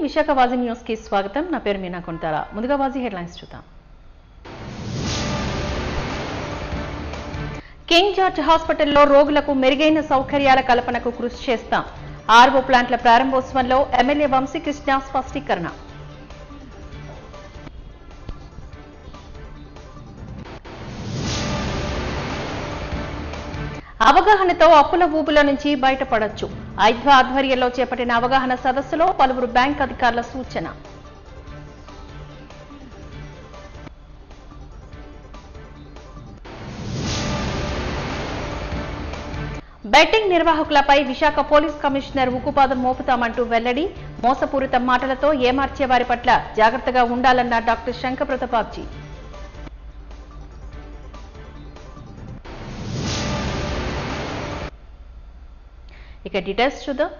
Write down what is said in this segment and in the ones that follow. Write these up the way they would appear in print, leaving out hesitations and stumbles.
Visakha వాజీ news కి స్వాగతం. నా పేరు మీనా కొంతాల. ముందుగా వాజీ హెడ్లైన్స్ చూద్దాం. కింగ్ జార్జ్ హాస్పిటల్లో రోగులకు మెరుగైన సౌకర్యాల కల్పనకు కృషి చేస్తాం. ఆర్వో ప్లాంట్ల ప్రారంభోత్సవంలో ఎమ్మెల్యే వంశీకృష్ణ స్పష్టీకరణ. అవగాహనతో అప్పుల ఊబుల నుంచి బయటపడొచ్చు. ఐద్వా ఆధ్వర్యంలో చేపట్టిన అవగాహన సదస్సులో పలువురు బ్యాంక్ అధికారుల సూచన. బెట్టింగ్ నిర్వాహకులపై విశాఖ పోలీస్ కమిషనర్ ఉక్కుపాదం మోపుతామంటూ వెల్లడి. మోసపూరిత మాటలతో ఏమార్చే వారి పట్ల జాగ్రత్తగా ఉండాలన్న డాక్టర్ శంకరప్రతాప్జీ. ఇక డీటెయిల్స్ చూద్దాం.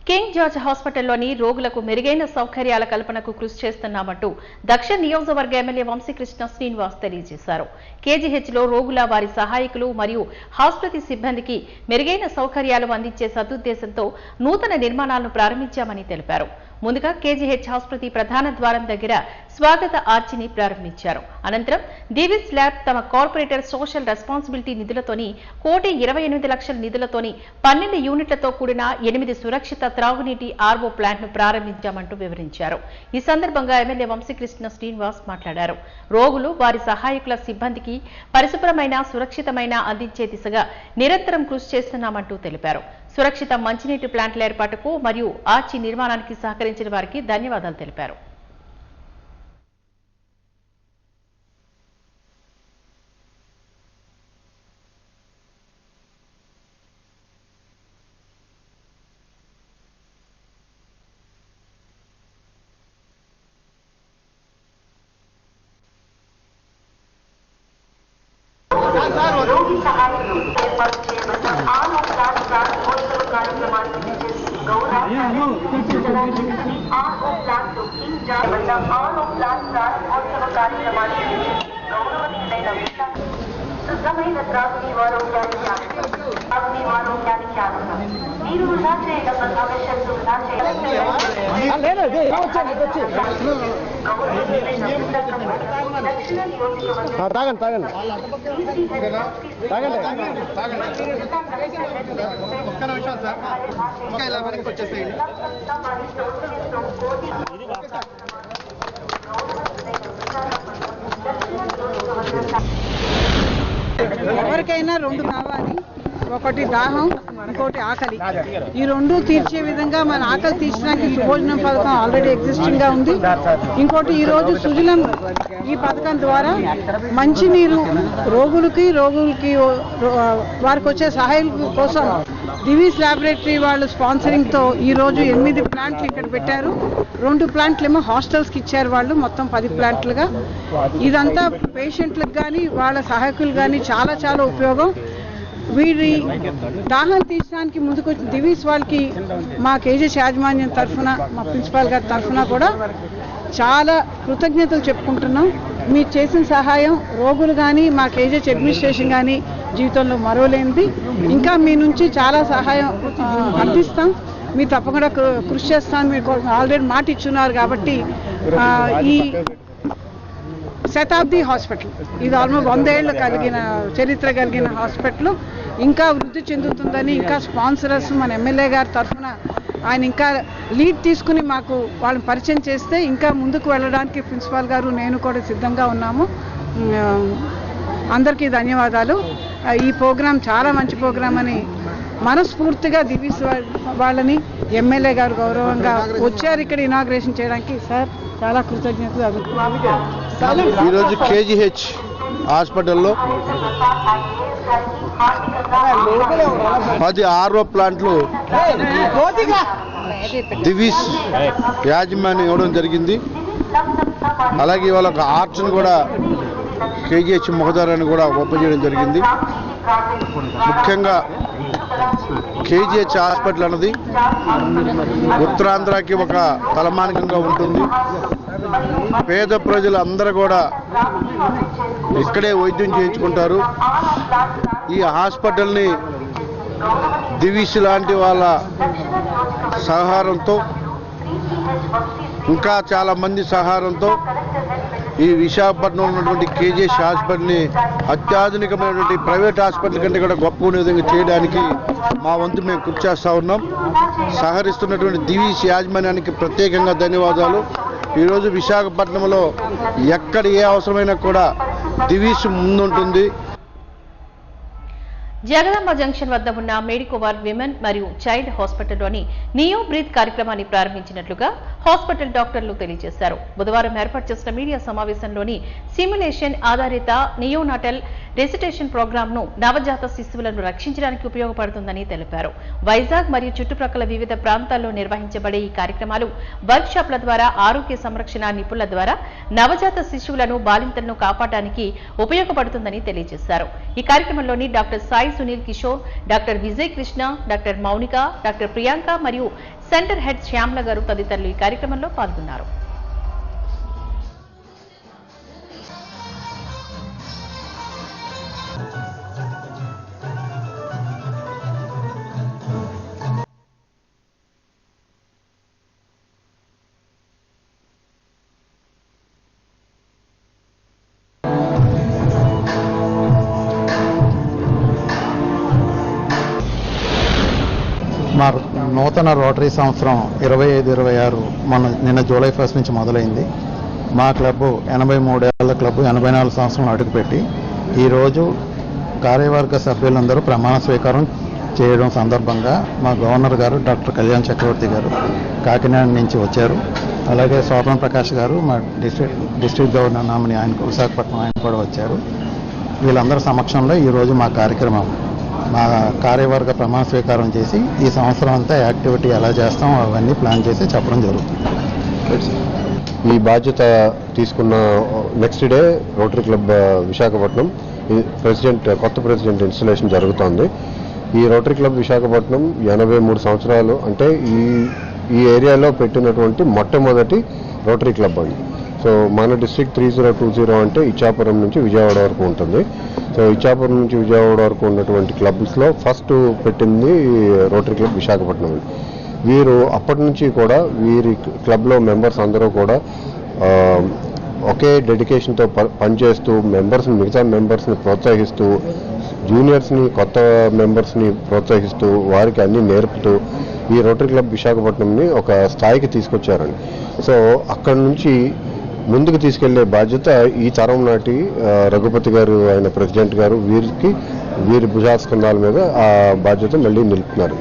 కింగ్ జార్జ్ హాస్పిటల్లోని రోగులకు మెరుగైన సౌకర్యాల కల్పనకు కృషి చేస్తున్నామంటూ దక్షిణ నియోజకవర్గ ఎమ్మెల్యే వంశీకృష్ణ శ్రీనివాస్ తెలియజేశారు. కేజీహెచ్లో రోగుల, వారి సహాయకులు మరియు ఆసుపత్రి సిబ్బందికి మెరుగైన సౌకర్యాలు అందించే సదుద్దేశంతో నూతన నిర్మాణాలను ప్రారంభించామని తెలిపారు. ముందుగా కేజీహెచ్ ఆసుపత్రి ప్రధాన ద్వారం దగ్గర స్వాగత ఆర్చిని ప్రారంభించారు. అనంతరం డివిస్ ల్యాబ్ తమ కార్పొరేటర్ సోషల్ రెస్పాన్సిబిలిటీ నిధులతోని 1,28,00,000 నిధులతోని 12 యూనిట్లతో కూడిన 8 సురక్షిత త్రాగునీటి ఆర్వో ప్లాంట్ ను ప్రారంభించామంటూ వివరించారు. ఈ సందర్భంగా ఎమ్మెల్యే వంశీకృష్ణ శ్రీనివాస్ మాట్లాడారు. రోగులు, వారి సహాయకుల సిబ్బందికి పరిశుభ్రమైన, సురక్షితమైన అందించే దిశగా నిరంతరం కృషి చేస్తున్నామంటూ తెలిపారు. సురక్షిత మంచినీటి ప్లాంట్ల ఏర్పాటుకు మరియు ఆర్చి నిర్మాణానికి సహకరించిన వారికి ధన్యవాదాలు తెలిపారు. శుద్ధమైన త్రాగునీరు ఆరోగ్యానికి నీరు వృధా చేయడం భవిష్యత్తు వృధా ఎవరికైనా రెండు కావాలి, ఒకటి దాహం, ఇంకోటి ఆకలి. ఈ రెండు తీర్చే విధంగా మన ఆకలి తీర్చడానికి సుభోజనం పథకం ఆల్రెడీ ఎగ్జిస్టింగ్ గా ఉంది. ఇంకోటి ఈ రోజు సుజలం ఈ పథకం ద్వారా మంచినీరు రోగులకి వారికి వచ్చే సహాయం కోసం డివిస్ ల్యాబొరేటరీ వాళ్ళు స్పాన్సరింగ్ తో ఈ రోజు 8 ప్లాంట్లు ఇక్కడ పెట్టారు. 2 ప్లాంట్లు ఏమో హాస్టల్స్ కి ఇచ్చారు వాళ్ళు, మొత్తం 10 ప్లాంట్లుగా. ఇదంతా పేషెంట్లకు కానీ వాళ్ళ సహాయకులు కానీ చాలా చాలా ఉపయోగం. వీరి దాహం తీర్చడానికి ముందుకు డివిస్ వాళ్ళకి మా కేజీహెచ్ యాజమాన్యం తరఫున, మా ప్రిన్సిపాల్ గారి తరఫున కూడా చాలా కృతజ్ఞతలు చెప్పుకుంటున్నాం. మీరు చేసిన సహాయం రోగులు కానీ మా కేజీహెచ్ అడ్మినిస్ట్రేషన్ కానీ జీవితంలో మరోలేనిది. ఇంకా మీ నుంచి చాలా సహాయం అందిస్తాం. మీరు తప్పకుండా కృషి చేస్తాను. మీరు ఆల్రెడీ మాట ఇచ్చున్నారు కాబట్టి ఈ శతాబ్ది హాస్పిటల్ ఇది ఆల్మోస్ట్ 100 ఏళ్ళు కలిగిన చరిత్ర కలిగిన హాస్పిటల్ ఇంకా వృద్ధి చెందుతుందని, ఇంకా స్పాన్సరర్స్ మన ఎమ్మెల్యే గారి తరఫున ఆయన ఇంకా లీడ్ తీసుకుని మాకు వాళ్ళని పరిచయం చేస్తే ఇంకా ముందుకు వెళ్ళడానికి ప్రిన్సిపాల్ గారు నేను కూడా సిద్ధంగా ఉన్నాము. అందరికీ ధన్యవాదాలు. ఈ ప్రోగ్రాం చాలా మంచి ప్రోగ్రాం అని మనస్ఫూర్తిగా డివిస్ వాళ్ళని ఎమ్మెల్యే గారు గౌరవంగా వచ్చారు ఇక్కడ ఇనాగ్రేషన్ చేయడానికి. సార్ చాలా కృతజ్ఞతలు. ఈరోజు కేజీహెచ్ హాస్పిటల్లో 10 ఆర్ఓ ప్లాంట్లు డివిస్ యాజమాన్యం ఇవ్వడం జరిగింది. అలాగే ఇవాళ ఒక ఆర్చ్ను కూడా కేజీహెచ్ ముఖదారాన్ని కూడా ఓపెన్ చేయడం జరిగింది. ముఖ్యంగా కేజీహెచ్ హాస్పిటల్ అన్నది ఉత్తరాంధ్రకి ఒక తలమానికంగా ఉంటుంది. పేద ప్రజలు అందరూ కూడా ఇక్కడే వైద్యం చేయించుకుంటారు. ఈ హాస్పిటల్ని డివిస్ లాంటి వాళ్ళ సహకారంతో ఇంకా చాలా మంది సహారంతో ఈ విశాఖపట్నంలో ఉన్నటువంటి కేజీఎస్ హాస్పిటల్ని అత్యాధునికమైనటువంటి ప్రైవేట్ హాస్పిటల్ కంటే కూడా గొప్ప విధంగా చేయడానికి మా వంతు మేము కృషి చేస్తూ ఉన్నాం. సహకరిస్తున్నటువంటి దివీస్ యాజమాన్యానికి ప్రత్యేకంగా ధన్యవాదాలు. ఈరోజు విశాఖపట్నంలో ఎక్కడ ఏ అవసరమైనా కూడా దివీస్ ముందుంటుంది. జగదాంబ జంక్షన్ వద్ద ఉన్న మెడికోవార్ విమెన్ మరియు చైల్డ్ హాస్పిటల్లోని నియో బ్రీత్ కార్యక్రమాన్ని ప్రారంభించినట్లుగా హాస్పిటల్ డాక్టర్లు తెలియజేశారు. బుధవారం ఏర్పాటు చేసిన మీడియా సమావేశంలోని సిమ్యులేషన్ ఆధారిత నియోనాటల్ రెసిటేషన్ ప్రోగ్రాంను నవజాత శిశువులను రక్షించడానికి ఉపయోగపడుతుందని తెలిపారు. వైజాగ్ మరియు చుట్టుప్రక్కల వివిధ ప్రాంతాల్లో నిర్వహించబడే ఈ కార్యక్రమాలు వర్క్షాప్ల ద్వారా ఆరోగ్య సంరక్షణ నిపుణుల ద్వారా నవజాత శిశువులను బాలింతలను కాపాడడానికి ఉపయోగపడుతుందని తెలియజేశారు. ఈ కార్యక్రమంలోని doctor Sai Sunil Kishore, doctor Vijay Krishna, doctor Mounika, doctor Priyanka మరియు సెంటర్ హెడ్ శ్యామ్ల గారు తదితరులు ఈ కార్యక్రమంలో పాల్గొన్నారు. మా నూతన రోటరీ సంవత్సరం 25-26 నిన్న జూలై 1 నుంచి మొదలైంది. మా క్లబ్బు 83 ఏళ్ల క్లబ్బు 84 సంవత్సరాలు అడుగుపెట్టి ఈరోజు కార్యవర్గ సభ్యులందరూ ప్రమాణ స్వీకారం చేయడం సందర్భంగా మా గవర్నర్ గారు డాక్టర్ కళ్యాణ్ చక్రవర్తి గారు కాకినాడ నుంచి వచ్చారు. అలాగే శోభన్ ప్రకాష్ గారు మా డిస్ట్రిక్ట్ గవర్నర్ నామిని ఆయన విశాఖపట్నం ఆయన కూడా వచ్చారు. వీళ్ళందరి సమక్షంలో ఈరోజు మా కార్యక్రమం మా కార్యవర్గ ప్రమాణ స్వీకారం చేసి ఈ సంవత్సరం అంతా యాక్టివిటీ ఎలా చేస్తాం అవన్నీ ప్లాన్ చేసి చెప్పడం జరుగుతుంది. ఈ బాధ్యత తీసుకున్న next day rotary club Visakhapatnam కొత్త ప్రెసిడెంట్ ఇన్స్టలేషన్ జరుగుతోంది. ఈ రోటరీ క్లబ్ విశాఖపట్నం 83 సంవత్సరాలు అంటే ఈ ఏరియాలో పెట్టినటువంటి మొట్టమొదటి రోటరీ క్లబ్ అండి. సో మన డిస్ట్రిక్ట్ 3020 అంటే ఇచ్చాపురం నుంచి విజయవాడ వరకు ఉంటుంది. సో ఇచ్చాపురం నుంచి విజయవాడ వరకు ఉన్నటువంటి క్లబ్స్లో ఫస్ట్ పెట్టింది రోటరీ క్లబ్ విశాఖపట్నం. వీరు అప్పటి నుంచి కూడా వీరి క్లబ్లో మెంబర్స్ అందరూ కూడా ఒకే డెడికేషన్తో పనిచేస్తూ మిగతా మెంబర్స్ని ప్రోత్సహిస్తూ జూనియర్స్ని కొత్త మెంబర్స్ని ప్రోత్సహిస్తూ వారికి అన్నీ నేర్పుతూ ఈ రోటరీ క్లబ్ విశాఖపట్నంని ఒక స్థాయికి తీసుకొచ్చారండి. సో అక్కడి నుంచి ముందుకు తీసుకెళ్లే బాధ్యత ఈ తరం నాటి రఘుపతి గారు ఆయన ప్రెసిడెంట్ గారు వీరి భుజాస్కంధాల మీద ఆ బాధ్యత మళ్ళీ నిలుపుతున్నారు.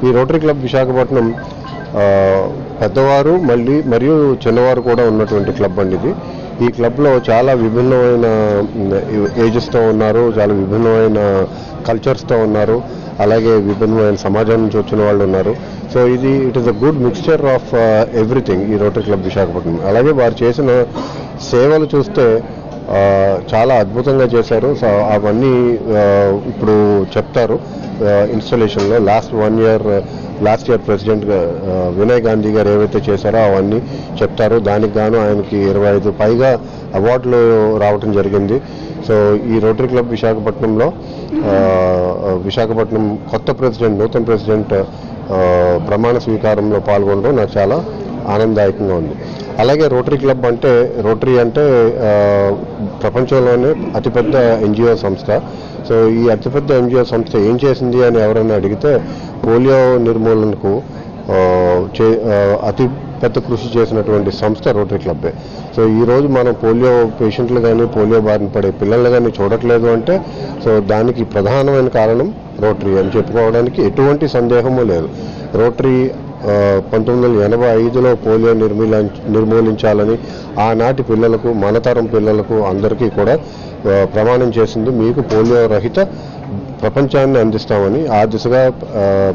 ఈ రోటరీ క్లబ్ విశాఖపట్నం పెద్దవారు మరియు చిన్నవారు కూడా ఉన్నటువంటి క్లబ్ అండి ఇది. ఈ క్లబ్లో చాలా విభిన్నమైన ఏజెస్తో ఉన్నారు, చాలా విభిన్నమైన కల్చర్స్తో ఉన్నారు, అలాగే విభిన్నమైన సమాజం నుంచి వచ్చిన వాళ్ళు ఉన్నారు. So it is a good mixture of everything ఈ రోటరీ క్లబ్ విశాఖపట్నం. అలాగే వారు చేసిన సేవలు చూస్తే చాలా అద్భుతంగా చేశారు. సో అవన్నీ ఇప్పుడు చెప్తారు ఇన్స్టాలేషన్లో. Last year president Vinay Gandhi garu ఏవైతే చేశారో అవన్నీ చెప్తారు. దానికి గాను ఆయనకి 25 పైగా అవార్డులు రావటం జరిగింది. సో ఈ రోటరీ క్లబ్ విశాఖపట్నంలో విశాఖపట్నం నూతన ప్రెసిడెంట్ ప్రమాణ స్వీకారంలో పాల్గొనడం నాకు చాలా ఆనందదాయకంగా ఉంది. అలాగే రోటరీ అంటే ప్రపంచంలోనే అతిపెద్ద ఎన్జిఓ సంస్థ. సో ఈ అతిపెద్ద ఎన్జిఓ సంస్థ ఏం చేసింది అని ఎవరైనా అడిగితే పోలియో నిర్మూలనకు అతి పెద్ద కృషి చేసినటువంటి సంస్థ రోటరీ క్లబ్బే. సో ఈరోజు మనం పోలియో పేషెంట్లు కానీ పోలియో బారిన పడే పిల్లల్ని కానీ చూడట్లేదు అంటే సో దానికి ప్రధానమైన కారణం రోటరీ అని చెప్పుకోవడానికి ఎటువంటి సందేహము లేదు. రోటరీ 1985లో పోలియో నిర్మూలించాలని ఆనాటి పిల్లలకు మనతరం పిల్లలకు అందరికీ కూడా ప్రమాణం చేసింది. మీకు పోలియో రహిత ప్రపంచాన్ని అందిస్తామని ఆ దిశగా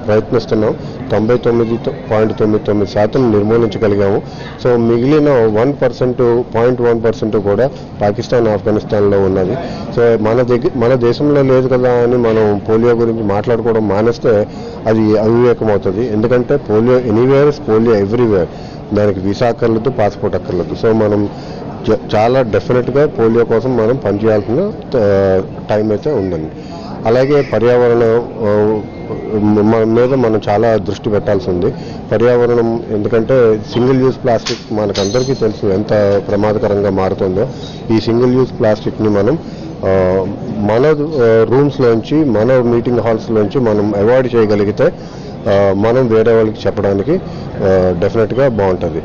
ప్రయత్నిస్తున్నాం. 99.99% నిర్మూలించగలిగాము. సో మిగిలిన 0.1% కూడా పాకిస్తాన్ ఆఫ్ఘనిస్తాన్లో ఉన్నది. సో మన దేశంలో లేదు కదా అని మనం పోలియో గురించి మాట్లాడుకోవడం మానేస్తే అది అవివేకం అవుతుంది. ఎందుకంటే పోలియో ఎనీవేర్ పోలియో ఎవ్రీవేర్. దానికి వీసా అక్కర్లేదు, పాస్పోర్ట్ అక్కర్లేదు. సో మనం చాలా డెఫినెట్గా పోలియో కోసం మనం పనిచేయాల్సిన టైం అయితే ఉందండి. అలాగే పర్యావరణ మీద మనం చాలా దృష్టి పెట్టాల్సి ఉంది. పర్యావరణం ఎందుకంటే సింగిల్ యూజ్ ప్లాస్టిక్ మనకందరికీ తెలుసు ఎంత ప్రమాదకరంగా మారుతుందో. ఈ సింగిల్ యూజ్ ప్లాస్టిక్ని మనం మన రూమ్స్లోంచి మన మీటింగ్ హాల్స్లోంచి మనం అవాయిడ్ చేయగలిగితే మనం వేరే వాళ్ళకి చెప్పడానికి డెఫినెట్గా బాగుంటుంది.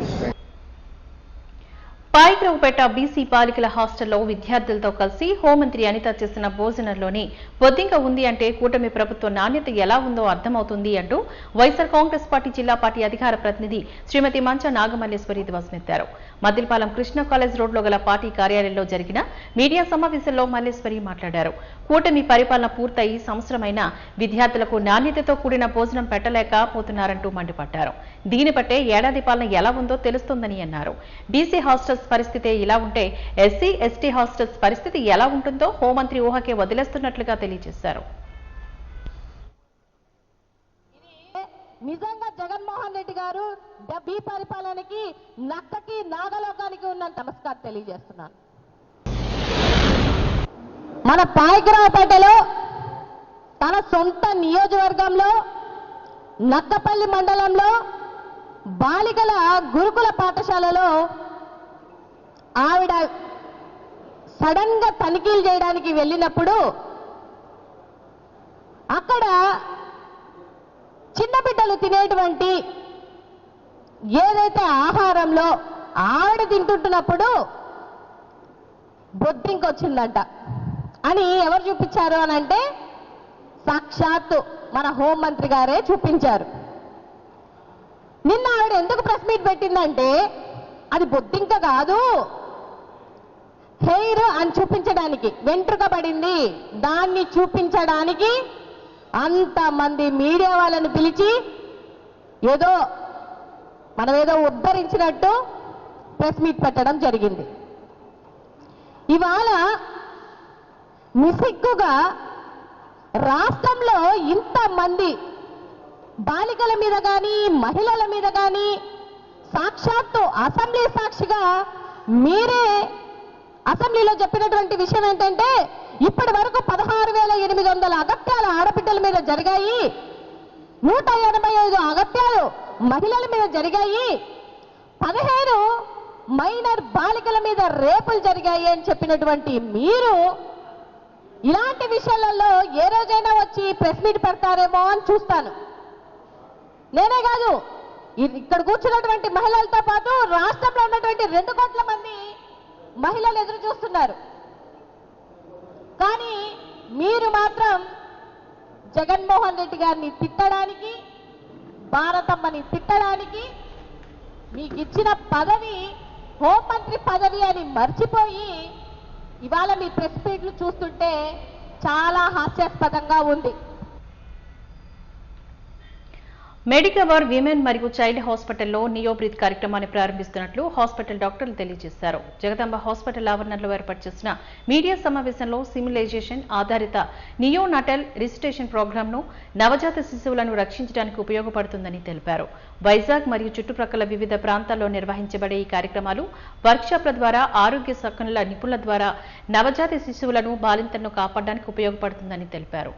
పాయగ్రావుపేట బీసీ బాలికల హాస్టల్లో విద్యార్థులతో కలిసి హోంమంత్రి అనిత చేసిన భోజనంలోని బొద్దింక ఉంది అంటే కూటమి ప్రభుత్వ నాణ్యత ఎలా ఉందో అర్థమవుతుంది అంటూ వైఎస్ఆర్ కాంగ్రెస్ పార్టీ జిల్లా పార్టీ అధికార ప్రతినిధి శ్రీమతి మంచ నాగమల్లేశ్వరి ధ్వజమెత్తారు. మద్దిలపాలెం కృష్ణ కాలేజ్ రోడ్లో గల పార్టీ కార్యాలయంలో జరిగిన మీడియా సమావేశంలో మల్లేశ్వరి మాట్లాడారు. కూటమి పరిపాలన పూర్తయి సంవత్సరమైన విద్యార్థులకు నాణ్యతతో కూడిన భోజనం పెట్టలేకపోతున్నారంటూ మండిపడ్డారు. దీన్ని బట్టే ఏడాది పాలన ఎలా ఉందో తెలుస్తోందని అన్నారు. బీసీ హాస్టల్స్ పరిస్థితి ఇలా ఉంటే ఎస్సీ ఎస్టీ హాస్టల్స్ పరిస్థితి ఎలా ఉంటుందో హోంమంత్రి ఊహకే వదిలేస్తున్నట్లుగా తెలియజేశారు. నిజంగా జగన్మోహన్ రెడ్డి గారు డబ్బీ పరిపాలనకి నక్కకి నాగలోకానికి ఉన్న నమస్కారం తెలియజేస్తున్నాను. మన పాయగ్రావుపేటలో తన సొంత నియోజకవర్గంలో నక్కపల్లి మండలంలో బాలికల గురుకుల పాఠశాలలో ఆవిడ సడన్ గా తనిఖీలు చేయడానికి వెళ్ళినప్పుడు అక్కడ చిన్న బిడ్డలు తినేటువంటి ఏదైతే ఆహారంలో ఆవిడ తింటుంటున్నప్పుడు బొద్దింకొచ్చిందంట అని ఎవరు చూపించారు అని అంటే సాక్షాత్తు మన హోంమంత్రి గారే చూపించారు. నిన్న ఆవిడ ఎందుకు ప్రెస్ మీట్ పెట్టిందంటే అది బొద్దింక కాదు, హెయిర్ అని చూపించడానికి, వెంట్రుక పడింది దాన్ని చూపించడానికి అంతమంది మీడియా వాళ్ళని పిలిచి ఏదో మనమేదో ఉద్ధరించినట్టు ప్రెస్ మీట్ పెట్టడం జరిగింది. ఇవాళ నిసిగ్గుగా రాష్ట్రంలో ఇంతమంది బాలికల మీద కానీ మహిళల మీద కానీ సాక్షాత్తు అసెంబ్లీ సాక్షిగా మీరే అసెంబ్లీలో చెప్పినటువంటి విషయం ఏంటంటే ఇప్పటి వరకు 16,800 అగత్యాలు ఆడబిడ్డల మీద జరిగాయి, 185 అగత్యాలు మహిళల మీద జరిగాయి, 15 మైనర్ బాలికల మీద రేపులు జరిగాయి అని చెప్పినటువంటి మీరు ఇలాంటి విషయాలలో ఏ రోజైనా వచ్చి ప్రెస్ మీట్ పెడతారేమో అని చూస్తాను. నేనే కాదు, ఇక్కడ కూర్చున్నటువంటి మహిళలతో పాటు రాష్ట్రంలో ఉన్నటువంటి 2 కోట్ల మంది మహిళలు ఎదురు చూస్తున్నారు. కానీ మీరు మాత్రం జగన్మోహన్ రెడ్డి గారిని తిట్టడానికి, భారతమ్మని తిట్టడానికి, మీకు ఇచ్చిన పదవి హోంమంత్రి పదవి అని మర్చిపోయి ఇవాళ మీ ప్రెస్ మీట్లు చూస్తుంటే చాలా హాస్యాస్పదంగా ఉంది. మెడికవర్ విమెన్ మరియు చైల్డ్ హాస్పిటల్లో నియోబ్రీత్ కార్యక్రమాన్ని ప్రారంభిస్తున్నట్లు హాస్పిటల్ డాక్టర్లు తెలియజేశారు. జగదాంబ హాస్పిటల్ ఆవరణలో ఏర్పాటు చేసిన మీడియా సమావేశంలో సిమ్యులైజేషన్ ఆధారిత నియోనాటల్ రిజిస్ట్రేషన్ ప్రోగ్రాంను నవజాత శిశువులను రక్షించడానికి ఉపయోగపడుతుందని తెలిపారు. వైజాగ్ మరియు చుట్టుప్రక్కల వివిధ ప్రాంతాల్లో నిర్వహించబడే ఈ కార్యక్రమాలు వర్క్షాప్ల ద్వారా ఆరోగ్య శాఖల నిపుణుల ద్వారా నవజాత శిశువులను బాలింతలను కాపాడడానికి ఉపయోగపడుతుందని తెలిపారు.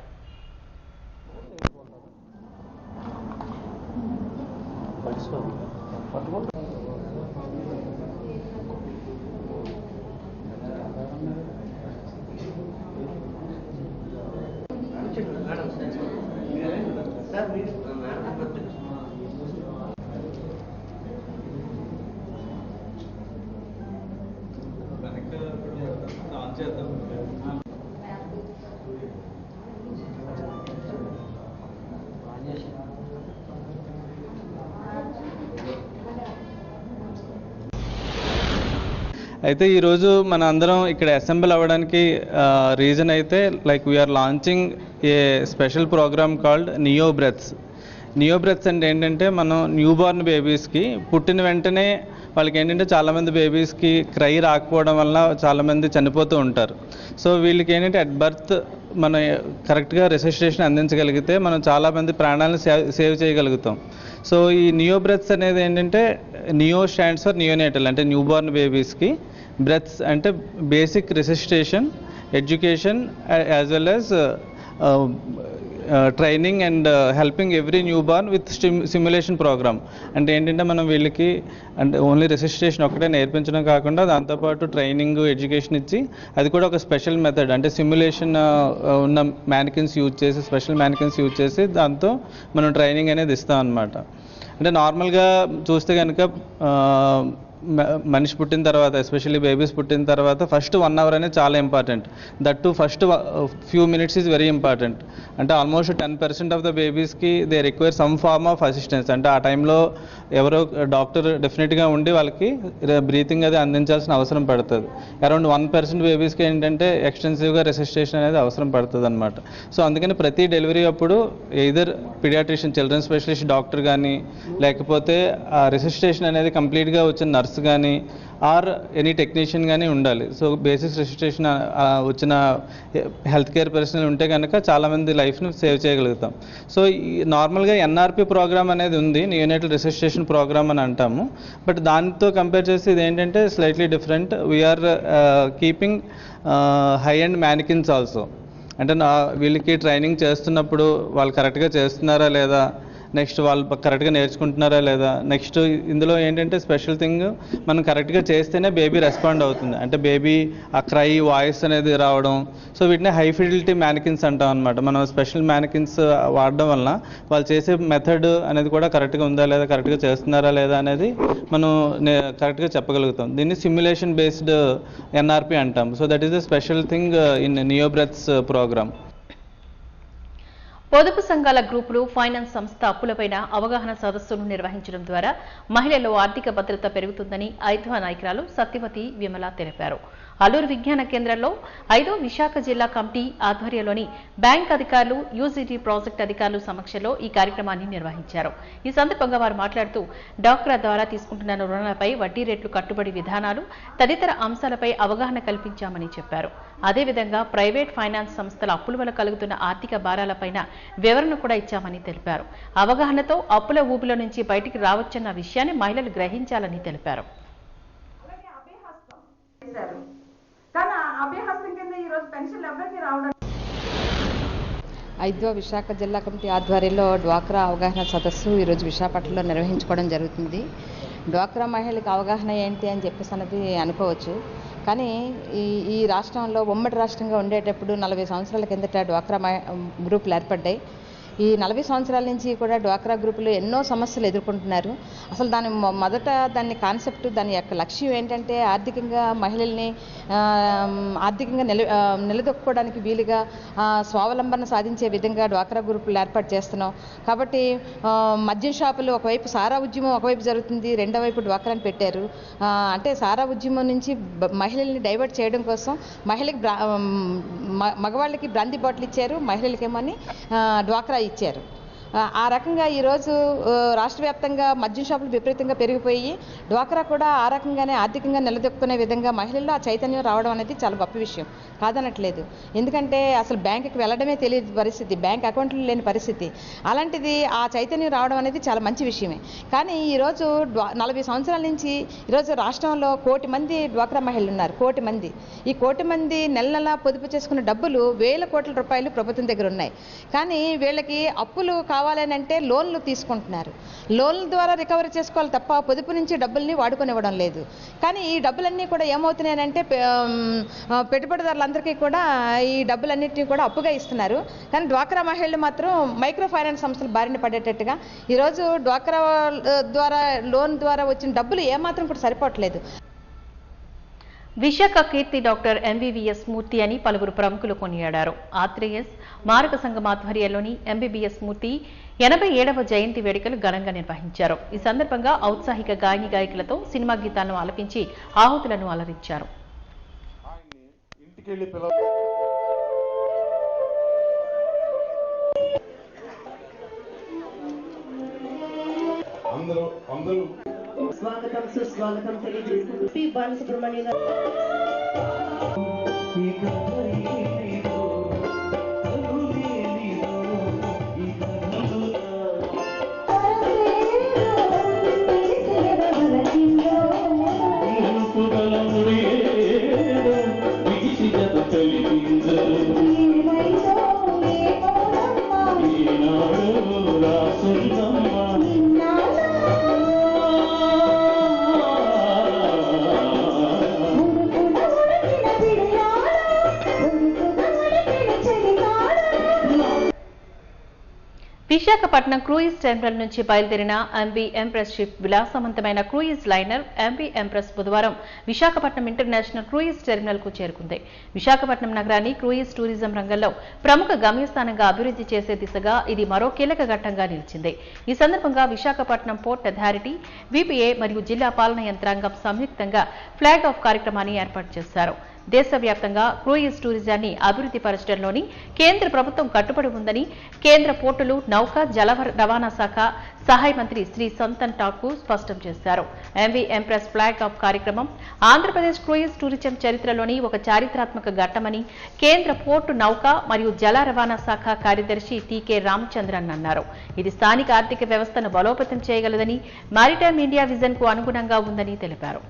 అయితే ఈరోజు మన అందరం ఇక్కడ అసెంబ్ల్ అవ్వడానికి రీజన్ అయితే like we are launching a special programme called neo breaths. Neo breaths అంటే ఏంటంటే మనం న్యూ బార్న్ బేబీస్కి పుట్టిన వెంటనే వాళ్ళకి ఏంటంటే చాలామంది బేబీస్కి క్రై రాకపోవడం వల్ల చాలామంది చనిపోతూ ఉంటారు. సో వీళ్ళకి ఏంటంటే అట్ బర్త్ మనం కరెక్ట్గా రెసిస్ట్రేషన్ అందించగలిగితే మనం చాలామంది ప్రాణాలను సేవ్ చేయగలుగుతాం. సో ఈ నియో బ్రెత్స్ అనేది ఏంటంటే నియో స్టాండ్స్ ఫర్ నియోనేటల్ అంటే న్యూ బార్న్ బేబీస్కి, బ్రెత్స్ అంటే basic resuscitation, education as well as training and helping every new born with simulation programme. అంటే ఏంటంటే మనం వీళ్ళకి అంటే ఓన్లీ రెసిస్ట్రేషన్ ఒకటే నేర్పించడం కాకుండా దాంతోపాటు ట్రైనింగ్ ఎడ్యుకేషన్ ఇచ్చి అది కూడా ఒక స్పెషల్ మెథడ్ అంటే సిమ్యులేషన్ ఉన్న మ్యానికిన్స్ యూజ్ చేసి స్పెషల్ మ్యానికిన్స్ యూజ్ చేసి దాంతో మనం ట్రైనింగ్ అనేది ఇస్తాం అన్నమాట. అంటే నార్మల్గా చూస్తే కనుక మనిషి పుట్టిన తర్వాత ఎస్పెషల్లీ బేబీస్ పుట్టిన తర్వాత ఫస్ట్ 1 hour అనేది చాలా important. That to first few minutes is very important. అంటే ఆల్మోస్ట్ 10% ఆఫ్ ద బేబీస్కి they require some form of assistance. అంటే ఆ టైంలో ఎవరో డాక్టర్ డెఫినెట్గా ఉండి వాళ్ళకి బ్రీతింగ్ అది అందించాల్సిన అవసరం పడుతుంది. అరౌండ్ 1% బేబీస్కి ఏంటంటే ఎక్స్టెన్సివ్గా రెసిస్టేషన్ అనేది అవసరం పడుతుంది అనమాట. సో అందుకని ప్రతి డెలివరీ అప్పుడు either paediatrician children specialist doctor కానీ లేకపోతే ఆ రెసిస్టేషన్ అనేది కంప్లీట్గా వచ్చిన నర్స్ కానీ ఆర్ ఎనీ టెక్నీషియన్ కానీ ఉండాలి. సో బేసిక్ రెసిస్టేషన్ వచ్చిన హెల్త్ కేర్ పర్సనల్ ఉంటే కనుక చాలామంది లైఫ్ని సేవ్ చేయగలుగుతాం. సో ఈ నార్మల్గా ఎన్ఆర్పి ప్రోగ్రామ్ అనేది ఉంది, నియోనేటల్ రెసిస్టేషన్ ప్రోగ్రామ్ అని అంటాము. బట్ దాంతో కంపేర్ చేస్తే ఇది ఏంటంటే slightly different. We are keeping high and manikins also. అంటే వీళ్ళకి ట్రైనింగ్ చేస్తున్నప్పుడు వాళ్ళు కరెక్ట్గా చేస్తున్నారా లేదా, నెక్స్ట్ వాళ్ళు కరెక్ట్గా నేర్చుకుంటున్నారా లేదా, నెక్స్ట్ ఇందులో ఏంటంటే స్పెషల్ థింగ్ మనం కరెక్ట్గా చేస్తేనే బేబీ రెస్పాండ్ అవుతుంది. అంటే బేబీ ఆ క్రై వాయిస్ అనేది రావడం. సో వీటిని హై ఫిడిలిటీ మ్యానికిన్స్ అంటాం అనమాట. మనం స్పెషల్ మ్యానికిన్స్ వాడడం వలన వాళ్ళు చేసే మెథడ్ అనేది కూడా కరెక్ట్గా ఉందా లేదా, కరెక్ట్గా చేస్తున్నారా లేదా అనేది మనం కరెక్ట్గా చెప్పగలుగుతాం. దీన్ని సిమ్యులేషన్ బేస్డ్ ఎన్ఆర్పి అంటాం. So that is the special thing in neo breaths program. పొదుపు సంఘాల గ్రూపులు, ఫైనాన్స్ సంస్థ అప్పులపైన అవగాహన సదస్సును నిర్వహించడం ద్వారా మహిళల్లో ఆర్థిక భద్రత పెరుగుతుందని ఐధ్వా నాయకురాలు సత్యవతి విమల తెలిపారు. అల్లూరు విజ్ఞాన కేంద్రంలో 5వ విశాఖ జిల్లా కమిటీ ఆధ్వర్యంలోని బ్యాంక్ అధికారులు, యూజీటీ ప్రాజెక్టు అధికారులు సమక్షంలో ఈ కార్యక్రమాన్ని నిర్వహించారు. ఈ సందర్భంగా వారు మాట్లాడుతూ డాక్రా ద్వారా తీసుకుంటున్న రుణాలపై వడ్డీ రేట్లు, కట్టుబడి విధానాలు తదితర అంశాలపై అవగాహన కల్పించామని చెప్పారు. అదేవిధంగా ప్రైవేట్ ఫైనాన్స్ సంస్థల అప్పుల వల్ల కలుగుతున్న ఆర్థిక భారాలపైన వివరణ కూడా ఇచ్చామని తెలిపారు. అవగాహనతో అప్పుల ఊబిలో నుంచి బయటికి రావచ్చన్న విషయాన్ని మహిళలు గ్రహించాలని తెలిపారు. ఐద్వా విశాఖ జిల్లా కమిటీ ఆధ్వర్యంలో డ్వాక్రా అవగాహన సదస్సు ఈరోజు విశాఖపట్నంలో నిర్వహించుకోవడం జరుగుతుంది. డ్వాక్రా మహిళలకు అవగాహన ఏంటి అని చెప్పేసి అన్నది అనుకోవచ్చు. కానీ ఈ రాష్ట్రంలో ఉమ్మడి రాష్ట్రంగా ఉండేటప్పుడు 40 సంవత్సరాల కిందట డ్వాక్రా గ్రూపులు ఏర్పడ్డాయి. ఈ 40 సంవత్సరాల నుంచి కూడా డ్వాక్రా గ్రూపులు ఎన్నో సమస్యలు ఎదుర్కొంటున్నారు. అసలు దాని కాన్సెప్ట్, దాని యొక్క లక్ష్యం ఏంటంటే ఆర్థికంగా మహిళల్ని ఆర్థికంగా నిలదొక్కుకోవడానికి వీలుగా స్వావలంబన సాధించే విధంగా డ్వాక్రా గ్రూపులు ఏర్పాటు చేస్తున్నాం. కాబట్టి మద్యం షాపులు ఒకవైపు సారా ఉద్యమం ఒకవైపు జరుగుతుంది, రెండో వైపు డ్వాక్రాని పెట్టారు. అంటే సారా ఉద్యమం నుంచి మహిళల్ని డైవర్ట్ చేయడం కోసం మగవాళ్ళకి బ్రాందీ బాటిల్ ఇచ్చారు, మహిళలకేమని డ్వాక్రా ఇచ్చారు. ఆ రకంగా ఈరోజు రాష్ట్ర వ్యాప్తంగా మద్యం షాపులు విపరీతంగా పెరిగిపోయి డ్వాక్రా కూడా ఆ రకంగానే ఆర్థికంగా నిలదొక్కునే విధంగా మహిళల్లో ఆ చైతన్యం రావడం అనేది చాలా గొప్ప విషయం కాదనట్లేదు. ఎందుకంటే అసలు బ్యాంకుకి వెళ్ళడమే తెలియని పరిస్థితి, బ్యాంక్ అకౌంట్లు లేని పరిస్థితి. అలాంటిది ఆ చైతన్యం రావడం అనేది చాలా మంచి విషయమే. కానీ ఈరోజు 40 సంవత్సరాల నుంచి ఈరోజు రాష్ట్రంలో 1 కోటి మంది డ్వాక్రా మహిళలు ఉన్నారు. 1 కోటి మంది. ఈ 1 కోటి మంది నెల నెలా పొదుపు చేసుకున్న డబ్బులు వేల కోట్ల రూపాయలు ప్రభుత్వం దగ్గర ఉన్నాయి. కానీ వీళ్ళకి అప్పులు కావాలని అంటే లోన్లు తీసుకుంటున్నారు. లోన్ల ద్వారా రికవరీ చేసుకోవాలి తప్ప పొదుపు నుంచి డబ్బుల్ని వాడుకొనివ్వడం లేదు. కానీ ఈ డబ్బులన్నీ కూడా ఏమవుతున్నాయంటే పెట్టుబడిదారులందరికీ కూడా ఈ డబ్బులన్నింటినీ కూడా అప్పుగా ఇస్తున్నారు. కానీ డ్వాక్రా మహిళలు మాత్రం మైక్రో ఫైనాన్స్ సంస్థలు బారిన పడేటట్టుగా ఈరోజు డ్వాక్రా ద్వారా లోన్ ద్వారా వచ్చిన డబ్బులు ఏమాత్రం కూడా సరిపోవట్లేదు. విశాఖ కీర్తి డాక్టర్ ఎంబీబీఎస్ మూర్తి అని పలువురు ప్రముఖులు కొనియాడారు. ఆత్రేయస్ మారక సంఘం ఆధ్వర్యంలోని ఎంబీబీఎస్ మూర్తి 87వ జయంతి వేడుకలు ఘనంగా నిర్వహించారు. ఈ సందర్భంగా ఔత్సాహిక గాయని గాయకులతో సినిమా గీతాలను ఆలపించి ఆహుతులను అలరించారు. స్వాగతం సుస్వాగతం తెలియజేస్తూ పి బాలసుబ్రహ్మణ్య గారు విశాఖపట్నం క్రూయిజ్ టెర్మినల్ నుంచి బయలుదేరిన ఎంవి ఎంప్రెస్ షిప్ విలాసవంతమైన క్రూయిజ్ లైనర్ ఎంవి ఎంప్రెస్ బుధవారం విశాఖపట్నం ఇంటర్నేషనల్ క్రూయిజ్ టెర్మినల్ కు చేరుకుంది. విశాఖపట్నం నగరాన్ని క్రూయిజ్ టూరిజం రంగంలో ప్రముఖ గమ్యస్థానంగా అభివృద్ధి చేసే దిశగా ఇది మరో కీలక ఘట్టంగా నిలిచింది. ఈ సందర్భంగా విశాఖపట్నం పోర్ట్ అథారిటీ, విపిఏ మరియు జిల్లా పాలన యంత్రాంగం సంయుక్తంగా ఫ్లాగ్ ఆఫ్ కార్యక్రమాన్ని ఏర్పాటు చేశారు. దేశవ్యాప్తంగా క్రూయిజ్ టూరిజాన్ని అభివృద్ధి పరచడంలోని కేంద్ర ప్రభుత్వం కట్టుబడి ఉందని కేంద్ర పోర్టులు, నౌకా, జల రవాణా శాఖ సహాయ మంత్రి శ్రీ సంతన్ ఠాకూర్ స్పష్టం చేశారు. ఎంవి ఎంప్రెస్ ఫ్లాగ్ ఆఫ్ కార్యక్రమం ఆంధ్రప్రదేశ్ క్రూయిజ్ టూరిజం చరిత్రలోని ఒక చారిత్రాత్మక ఘట్టమని కేంద్ర పోర్టు, నౌకా మరియు జల రవాణా శాఖ కార్యదర్శి టీకే రామచంద్రన్ అన్నారు. ఇది స్థానిక ఆర్థిక వ్యవస్థను బలోపేతం చేయగలదని, మారిటైమ్ ఇండియా విజన్ కు అనుగుణంగా ఉందని తెలిపారు.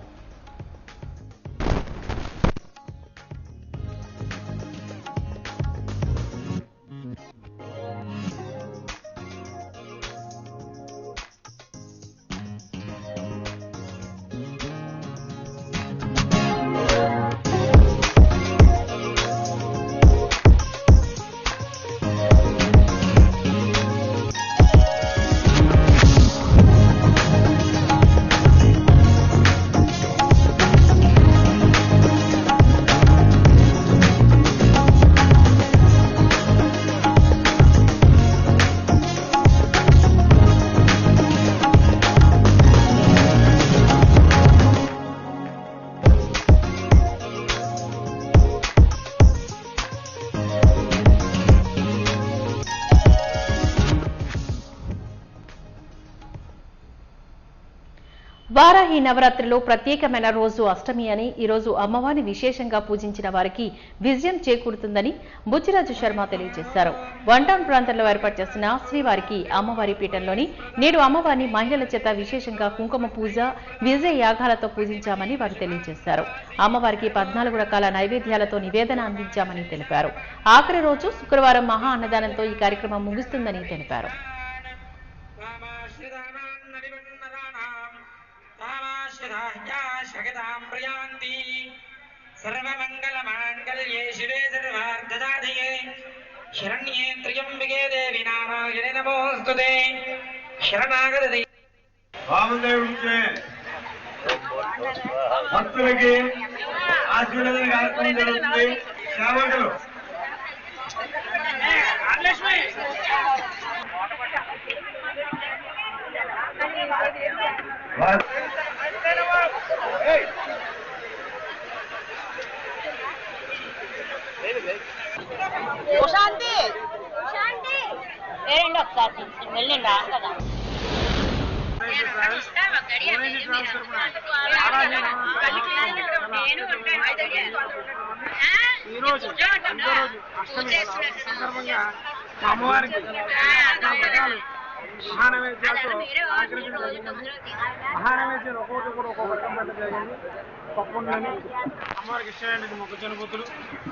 వారాహి నవరాత్రిలో ప్రత్యేకమైన రోజు అష్టమి అని, ఈ రోజు అమ్మవారిని విశేషంగా పూజించిన వారికి విజయం చేకూరుతుందని బుచ్చిరాజు శర్మ తెలియజేశారు. వన్ టౌన్ ప్రాంతంలో ఏర్పాటు చేసిన శ్రీవారికి అమ్మవారి పీఠంలోని నేడు అమ్మవారిని మహిళల చేత విశేషంగా కుంకుమ పూజ, విజయ యాగాలతో పూజించామని వారు తెలియజేశారు. అమ్మవారికి 14 రకాల నైవేద్యాలతో నివేదన అందించామని తెలిపారు. ఆఖరి రోజు శుక్రవారం మహా అన్నదానంతో ఈ కార్యక్రమం ముగుస్తుందని తెలిపారు. सर्वमंगलमांगल्ये शिवे सर्वार्थसाधिके शरण्ये त्र्यंबके देवी नारायणे नमोस्तुते शरणागति వామదేవుడిచే భక్తులకి ఆశీర్వాదం కార్యక్రమం జరుగుతుంది. సేవకులు శాంతి శాంతి ఏరండి ఒకసారి వెళ్ళండి కదా ఈరోజు అష్టమి సందర్భంగా మా అమ్మవారికి మహానైవేద్యాలతో ఆకర్షించడం జరిగింది. మహానైవేద్యాలు ఒక్కొక్కటి కూడా ఒక్కొక్క రకం పెట్టడం జరిగింది. పప్పుండని అమ్మవారికి ఇష్టమైనటువంటి మొక్కజొన్న పొత్తులు,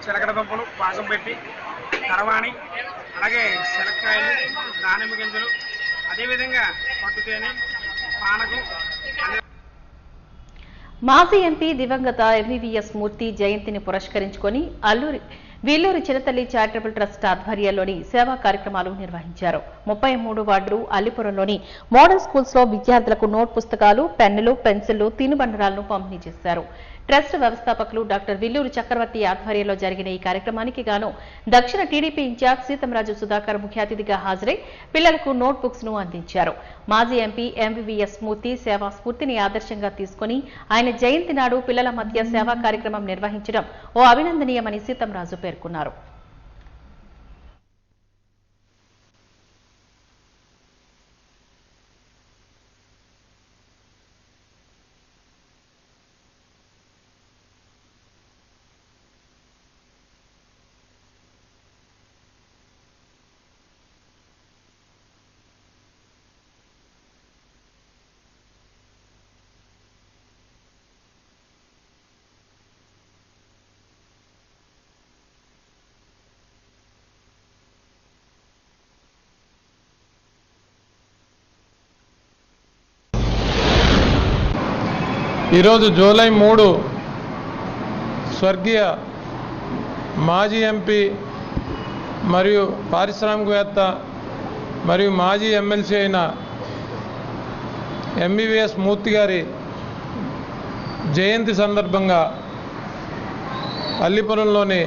చిలకడ దుంపలు పాకం పెట్టి, కరవాణి, అలాగే శనక్కాయలు, దానిమ్మ గింజలు, అదేవిధంగా పట్టుతేనె, పానకం. మాజీ ఎంపీ దివంగత ఎంవీవీఎస్ మూర్తి జయంతిని పురస్కరించుకొని విల్లూరి చిన్నతల్లి చారిటబుల్ ట్రస్ట్ ఆధ్వర్యంలోని సేవా కార్యక్రమాలు నిర్వహించారు. 33 వార్డు అల్లిపురంలోని మోడల్ స్కూల్స్ లో విద్యార్థులకు నోట్ పుస్తకాలు, పెన్నులు, పెన్సిళ్లు, తినుబండరాలను పంపిణీ చేశారు. ట్రస్ట్ వ్యవస్థాపకులు డాక్టర్ విల్లూరి చక్రవర్తి ఆధ్వర్యంలో జరిగిన ఈ కార్యక్రమానికి గాను దక్షిణ టీడీపీ ఇన్ఛార్జ్ సీతంరాజు సుధాకర్ ముఖ్య అతిథిగా హాజరై పిల్లలకు నోట్ బుక్స్ ను అందించారు. మాజీ ఎంపీ ఎంవీవీఎస్ మూర్తి సేవా స్ఫూర్తిని ఆదర్శంగా తీసుకుని ఆయన జయంతి నాడు పిల్లల మధ్య సేవా కార్యక్రమం నిర్వహించడం ఓ అభినందనీయమని సీతంరాజు పేర్కొన్నారు. ఈరోజు జూలై 3 స్వర్గీయ మాజీ ఎంపీ మరియు పారిశ్రామికవేత్త మరియు మాజీ ఎమ్మెల్సీ అయిన ఎంబీబీఎస్ మూర్తి గారి జయంతి సందర్భంగా అల్లిపురంలోని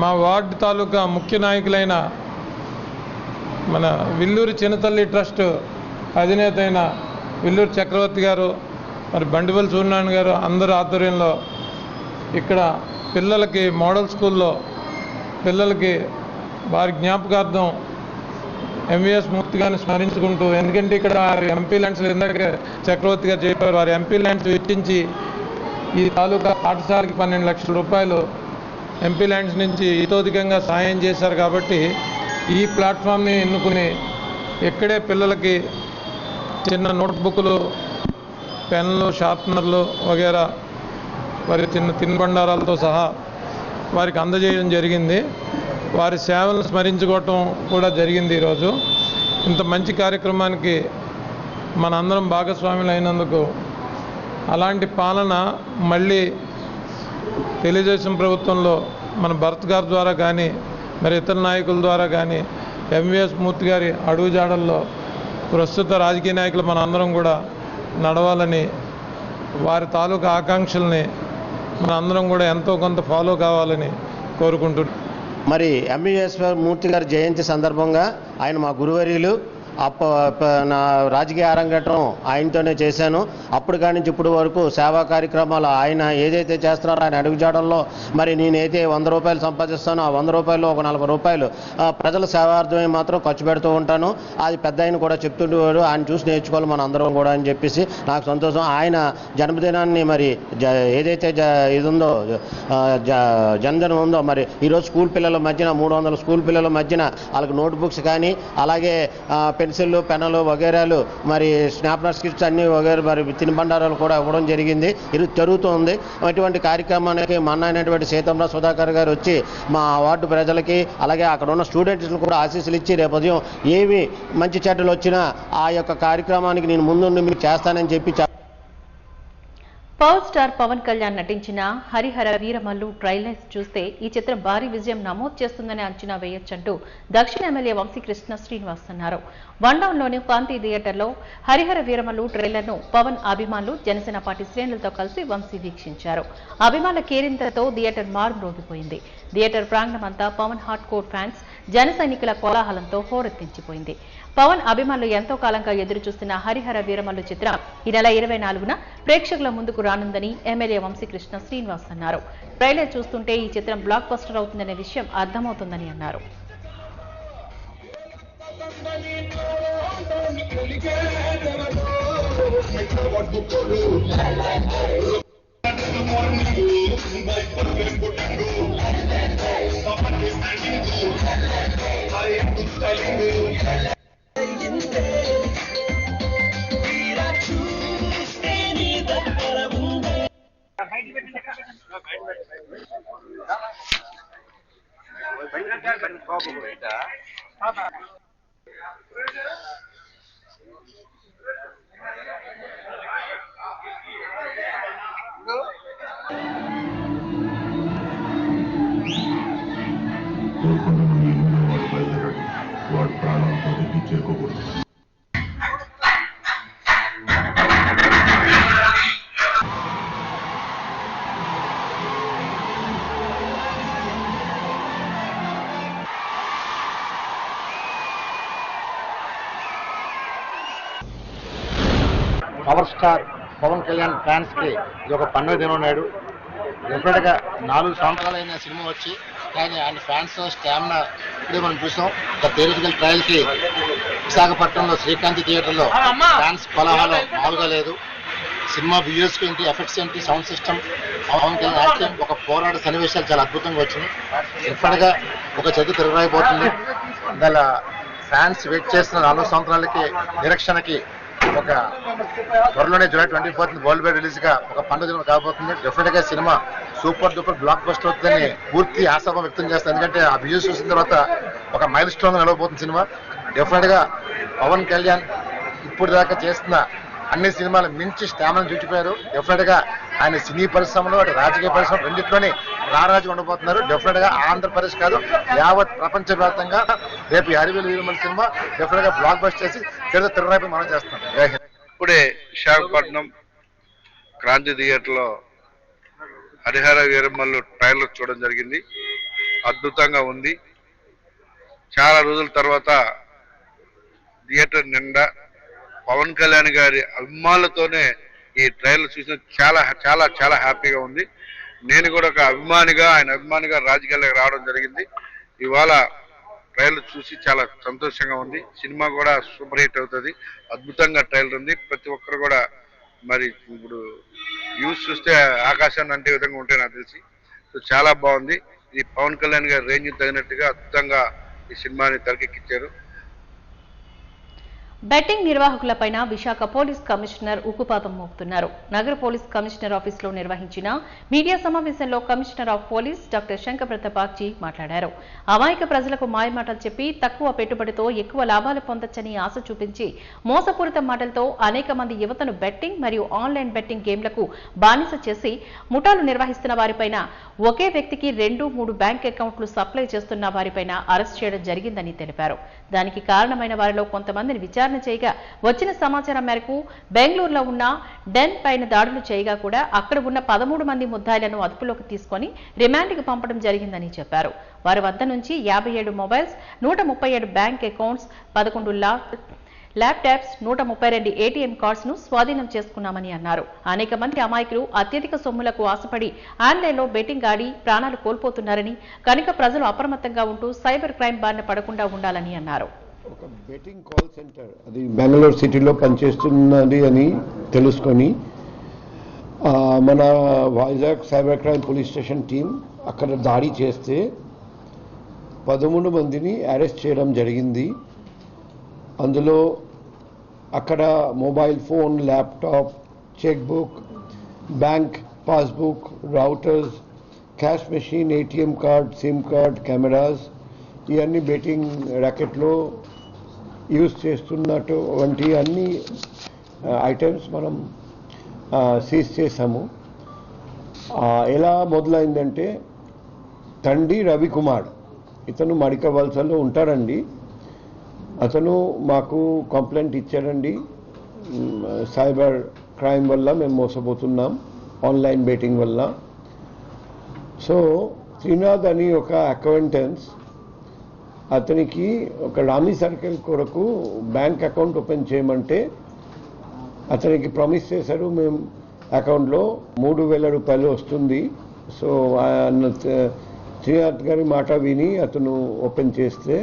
మా వార్డు తాలూకా ముఖ్య నాయకులైన మన విల్లూరి చిన్నతల్లి ట్రస్ట్ అధినేత అయిన విల్లూరి చక్రవర్తి గారు, మరి బండిపల్లి సూర్యనారాయణ గారు అందరి ఆధ్వర్యంలో ఇక్కడ పిల్లలకి మోడల్ స్కూల్లో పిల్లలకి వారి జ్ఞాపకార్థం ఎంవీఎస్ మూర్తి గారిని స్మరించుకుంటూ, ఎందుకంటే ఇక్కడ వారి ఎంపీ ల్యాండ్స్ ఇందాక చక్రవర్తి గారు చెప్పారు, వారి ఎంపీ ల్యాండ్స్ వెచ్చించి ఈ తాలూకా పాఠశాలకి 12 లక్షల రూపాయలు ఎంపీ ల్యాండ్స్ నుంచి ఇతోధికంగా సాయం చేశారు. కాబట్టి ఈ ప్లాట్ఫామ్ని ఎన్నుకుని ఇక్కడే పిల్లలకి చిన్న నోట్బుక్లు, పెన్నులు, షార్ప్నర్లు వగేరా వారి చిన్న తినుబండారాలతో సహా వారికి అందజేయడం జరిగింది. వారి సేవలను స్మరించుకోవటం కూడా జరిగింది. ఈరోజు ఇంత మంచి కార్యక్రమానికి మనందరం భాగస్వాములు అయినందుకు, అలాంటి పాలన మళ్ళీ తెలుగుదేశం ప్రభుత్వంలో మన భరత్ గారి ద్వారా కానీ మరి ఇతర నాయకుల ద్వారా కానీ ఎంవీఎస్ మూర్తి గారి అడుగుజాడల్లో ప్రస్తుత రాజకీయ నాయకులు మన అందరం కూడా నడవాలని, వారి తాలూకా ఆకాంక్షల్ని మన అందరం కూడా ఎంతో కొంత ఫాలో కావాలని కోరుకుంటున్నాం. మరి ఎంవీఎస్ మూర్తి గారి జయంతి సందర్భంగా ఆయన మా గురువర్యులు. నా రాజకీయ అరంగేట్రం ఆయనతోనే చేశాను. అప్పుడు కాడి నుంచి ఇప్పుడు వరకు సేవా కార్యక్రమాలు ఆయన ఏదైతే చేస్తున్నారో ఆయన అడుగుజాడల్లో మరి నేనైతే 100 రూపాయలు సంపాదిస్తానో ఆ 100 రూపాయలు ఒక 40 రూపాయలు ప్రజల సేవార్థమే మాత్రం ఖర్చు పెడుతూ ఉంటాను. అది పెద్ద ఆయన కూడా చెప్తుండేవాడు, ఆయన చూసి నేర్చుకోవాలి మన అందరం కూడా అని చెప్పేసి నాకు సంతోషం. ఆయన జన్మదినాన్ని మరి ఏదైతే ఇది ఉందో జన్మదినం ఉందో మరి ఈరోజు స్కూల్ పిల్లల మధ్యన 300 స్కూల్ పిల్లల మధ్యన వాళ్ళకి నోట్బుక్స్ కానీ అలాగే పెన్సిళ్ళు, పెన్నులు వగేరాలు, మరి స్నాప్నర్ స్కిట్స్ అన్నీ వగేరా మరి తినుబండారాలు కూడా ఇవ్వడం జరిగింది. ఇది జరుగుతుంది. అటువంటి కార్యక్రమానికి మొన్న అయినటువంటి సీతంరావు సుధాకర్ గారు వచ్చి మా వార్డు ప్రజలకి అలాగే అక్కడ ఉన్న స్టూడెంట్స్కి కూడా ఆశీస్సులు ఇచ్చి రేపు ఉదయం ఏమి మంచి చెడ్డలు వచ్చినా ఆ యొక్క కార్యక్రమానికి నేను ముందుండి మీకు చేస్తానని చెప్పి పవర్ స్టార్ పవన్ కళ్యాణ్ నటించిన హరిహర వీరమల్లు ట్రైలర్స్ చూస్తే ఈ చిత్రం భారీ విజయం నమోదు చేస్తుందని అంచనా వేయొచ్చంటూ దక్షిణ ఎమ్మెల్యే వంశీకృష్ణ శ్రీనివాస్ అన్నారు. వన్డౌన్లోని కాంతి థియేటర్లో హరిహర వీరమల్లు ట్రైలర్ను పవన్ అభిమానులు, జనసేన పార్టీ శ్రేణులతో కలిసి వంశీ వీక్షించారు. అభిమానుల కేరింతలతో థియేటర్ మారుమ్రోగిపోయింది. థియేటర్ ప్రాంగణమంతా పవన్ హార్డ్ కోర్ ఫ్యాన్స్, జన సైనికుల కోలాహలంతో హోరెత్తించిపోయింది. పవన్ అభిమానులు ఎంతో కాలంగా ఎదురు చూస్తున్న హరిహర వీరమల్లు చిత్రం ఈ నెల 24న ప్రేక్షకుల ముందుకు రానుందని ఎమ్మెల్యే వంశీకృష్ణ శ్రీనివాస్ అన్నారు. ట్రైలర్ చూస్తుంటే ఈ చిత్రం బ్లాక్ బస్టర్ అవుతుందనే విషయం అర్థమవుతుందని అన్నారు. వాడు ప్రాణాలతో చేరుకోకూడదు. పవర్ స్టార్ పవన్ కళ్యాణ్ ఫ్యాన్స్కి ఇది ఒక పండుగ దినం నాడు. డెఫినెట్గా 4 సంవత్సరాలైన సినిమా వచ్చి కానీ ఆయన ఫ్యాన్స్ స్టామినా ఇప్పుడే మనం చూసాం. ఒక థియేటికల్ ట్రయల్కి విశాఖపట్నంలో శ్రీకాంతి థియేటర్లో ఫ్యాన్స్ కోలాహలం మామూలుగా లేదు. సినిమా విజువల్స్కి ఏంటి, ఎఫెక్ట్స్ ఏంటి, sound system, Pawan Kalyan acting, ఒక పోరాట సన్నివేశాలు చాలా అద్భుతంగా వచ్చినాయి. డెఫినెట్గా ఒక చదువు తిరగరాయిపోతుంది. దాని ఫ్యాన్స్ వెయిట్ చేస్తున్న 4 సంవత్సరాలకి నిరీక్షణకి ఒక త్వరలోనే July 24th world wide release గా ఒక పండుగ దినం కాబోతుంది. డెఫినెట్ గా cinema super duper block buster అవుతుందని పూర్తి ఆశాభావం వ్యక్తం చేస్తాను. ఎందుకంటే ఆ విజువల్స్ చూసిన తర్వాత ఒక మైల్ స్టోన్ నిలవబోతుంది సినిమా. డెఫినెట్ గా పవన్ కళ్యాణ్ ఇప్పుడు దాకా చేస్తున్న అన్ని సినిమాలు మించి స్టామినా చూచిపోయారు. డెఫినెట్ గా ఆయన సినీ పరిశ్రమలో అటు రాజకీయ పరిశ్రమ రెండింటిలోనే రారాజు ఉండబోతున్నారు. డెఫినెట్ గా ఆంధ్రప్రదేశ్ కాదు యావత్ ప్రపంచవ్యాప్తంగా రేపు 50,000 వీరమల్లి సినిమా డెఫినెట్ గా బ్లాక్ బస్టర్ చేసి తిరుపతి మనం చేస్తాం. ఇప్పుడే విశాఖపట్నం క్రాంతి థియేటర్లో హరిహర వీరమల్లు ట్రైలర్ చూడడం జరిగింది. అద్భుతంగా ఉంది. చాలా రోజుల తర్వాత థియేటర్ నిండా పవన్ కళ్యాణ్ గారి అభిమానులతోనే ఈ ట్రైలర్ చూసిన చాలా చాలా చాలా హ్యాపీగా ఉంది. నేను కూడా ఒక అభిమానిగా ఆయన అభిమానిగా రాజకీయాలకు రావడం జరిగింది. ఇవాళ ట్రైలర్ చూసి చాలా సంతోషంగా ఉంది. సినిమా కూడా సూపర్ హిట్ అవుతుంది. అద్భుతంగా ట్రైలర్ ఉంది. ప్రతి ఒక్కరు కూడా మరి ఇప్పుడు యూస్ చూస్తే ఆకాశాన్ని అంటే విధంగా ఉంటే నాకు తెలిసి సో చాలా బాగుంది. ఇది పవన్ కళ్యాణ్ గారి రేంజ్ తగినట్టుగా అద్భుతంగా ఈ సినిమాని తెరకెక్కించారు. బెట్టింగ్ నిర్వాహకులపైన విశాఖ పోలీస్ కమిషనర్ ఉక్కుపాతం మోపుతున్నారు. నగర పోలీస్ కమిషనర్ ఆఫీసులో నిర్వహించిన మీడియా సమావేశంలో commissioner of police doctor Shankar ప్రతాపాక్జీ మాట్లాడారు. అమాయక ప్రజలకు మాయమాటలు చెప్పి తక్కువ పెట్టుబడితో ఎక్కువ లాభాలు పొందొచ్చని ఆశ చూపించి మోసపూరిత మాటలతో అనేక మంది యువతను బెట్టింగ్ మరియు ఆన్లైన్ బెట్టింగ్ గేమ్లకు బానిస చేసి ముఠాలు నిర్వహిస్తున్న వారిపైన ఒకే వ్యక్తికి 2-3 బ్యాంక్ అకౌంట్లు సప్లై చేస్తున్న వారిపైన అరెస్ట్ చేయడం జరిగిందని తెలిపారు. దానికి కారణమైన వారిలో కొంతమందిని విచారణ చేయగా వచ్చిన సమాచారం మేరకు బెంగళూరులో ఉన్న డెన్ పైన దాడులు చేయగా కూడా అక్కడ ఉన్న 13 మంది ముద్దాయిలను అదుపులోకి తీసుకుని రిమాండ్కి పంపడం జరిగిందని చెప్పారు. వారి వద్ద నుంచి 57 mobiles, 137 bank accounts, 11 laptops, 132 ATM cards ను స్వాధీనం చేసుకున్నామని అన్నారు. అనేక మంది అమాయకులు అత్యధిక సొమ్ములకు ఆశపడి ఆన్లైన్లో బెట్టింగ్ ఆడి ప్రాణాలు కోల్పోతున్నారని, కనుక ప్రజలు అప్రమత్తంగా ఉంటూ సైబర్ క్రైమ్ బారిన పడకుండా ఉండాలని అన్నారు. ఒక బెట్టింగ్ కాల్ సెంటర్ అది బెంగళూరు సిటీలో పనిచేస్తున్నది అని తెలుసుకొని మన Vizag cyber crime police station team అక్కడ దాడి చేస్తే 13 మందిని అరెస్ట్ చేయడం జరిగింది. అందులో అక్కడ mobile phone, laptop, cheque book, bank passbook, routers, cash machine, ATM card, SIM card, cameras ఇవన్నీ బెట్టింగ్ ర్యాకెట్లో యూజ్ చేస్తున్నటువంటి అన్ని ఐటమ్స్ మనం సీజ్ చేసాము. ఎలా మొదలైందంటే తండ్రి రవికుమార్, ఇతను మడికవలసలో ఉంటారండి. అతను మాకు కంప్లైంట్ ఇచ్చారండి, సైబర్ క్రైమ్ వల్ల మేము మోసపోతున్నాం ఆన్లైన్ బెట్టింగ్ వల్ల. సో శ్రీనాథ్ అని ఒక అకౌంటెన్స్ అతనికి ఒక రామీ సర్కిల్ కొరకు బ్యాంక్ అకౌంట్ ఓపెన్ చేయమంటే అతనికి ప్రామిస్ చేశారు, మేము అకౌంట్లో 3,000 రూపాయలు వస్తుంది. సో శ్రీనాథ్ గారి మాట విని అతను ఓపెన్ చేస్తే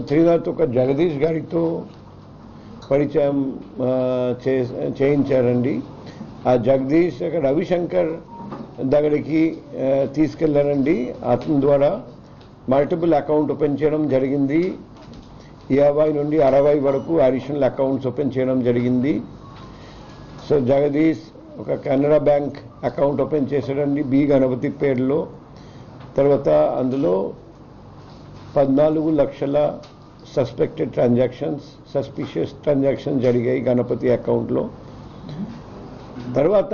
శ్రీనాథ్ ఒక జగదీష్ గారితో పరిచయం చేయించారండి. ఆ జగదీష్ రవిశంకర్ దగ్గరికి తీసుకెళ్లారండి. అతని ద్వారా మల్టిపుల్ అకౌంట్ ఓపెన్ చేయడం జరిగింది. 50 నుండి 60 వరకు అడిషనల్ అకౌంట్స్ ఓపెన్ చేయడం జరిగింది. సో జగదీష్ ఒక కెనరా బ్యాంక్ అకౌంట్ ఓపెన్ చేశాడండి బి గణపతి పేరులో. తర్వాత అందులో 14 లక్షల సస్పెక్టెడ్ ట్రాన్సాక్షన్స్, సస్పిషియస్ ట్రాన్సాక్షన్స్ జరిగాయి గణపతి అకౌంట్లో. తర్వాత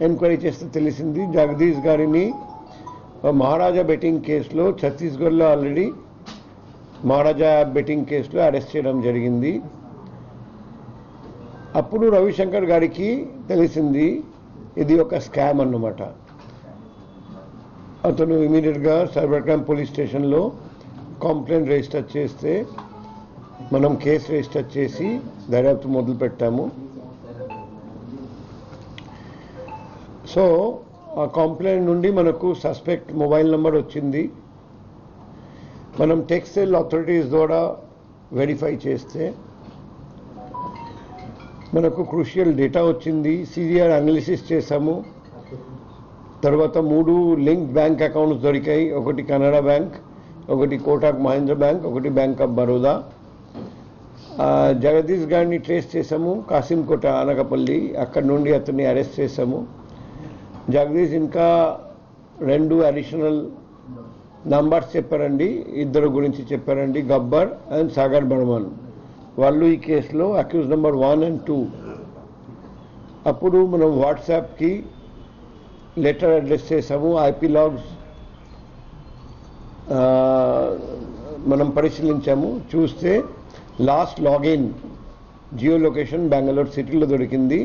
ఎంక్వైరీ చేస్తే తెలిసింది జగదీష్ గారిని మహారాజా బెట్టింగ్ కేసులో ఛత్తీస్గఢ్లో ఆల్రెడీ మహారాజా బెట్టింగ్ కేసులో అరెస్ట్ చేయడం జరిగింది. అప్పుడు రవిశంకర్ గారికి తెలిసింది ఇది ఒక స్కామ్ అన్నమాట. అతను ఇమీడియట్గా సైబర్ క్రైమ్ పోలీస్ స్టేషన్లో కంప్లైంట్ రిజిస్టర్ చేస్తే మనం కేసు రిజిస్టర్ చేసి దర్యాప్తు మొదలు పెట్టాము. సో ఆ కంప్లైంట్ నుండి మనకు సస్పెక్ట్ మొబైల్ నెంబర్ వచ్చింది. మనం టెక్స్టైల్ అథారిటీస్ ద్వారా వెరిఫై చేస్తే మనకు క్రూషియల్ డేటా వచ్చింది. సివిఆర్ అనాలిసిస్ చేశాము. తర్వాత 3 లింక్ బ్యాంక్ అకౌంట్స్ దొరికాయి. ఒకటి కెనరా బ్యాంక్, ఒకటి కోటాక్ మహీంద్రా బ్యాంక్, ఒకటి బ్యాంక్ ఆఫ్ బరోడా. జగదీష్ గారిని ట్రేస్ చేశాము కాసింకోట అనకపల్లి, అక్కడ నుండి అతన్ని అరెస్ట్ చేశాము. జగదీష్ ఇంకా 2 అడిషనల్ నంబర్స్ చెప్పారండి, 2 గురించి చెప్పారండి, గబ్బర్ అండ్ సాగర్ బర్మన్. వాళ్ళు ఈ కేసులో అక్యూజ్ నెంబర్ 1 and 2 అప్పుడు మనం వాట్సాప్కి లెటర్ అడ్రస్ చేసాము. ఐపీ లాగ్స్ మనం పరిశీలించాము. చూస్తే last login geo location Bengaluru సిటీలో దొరికింది.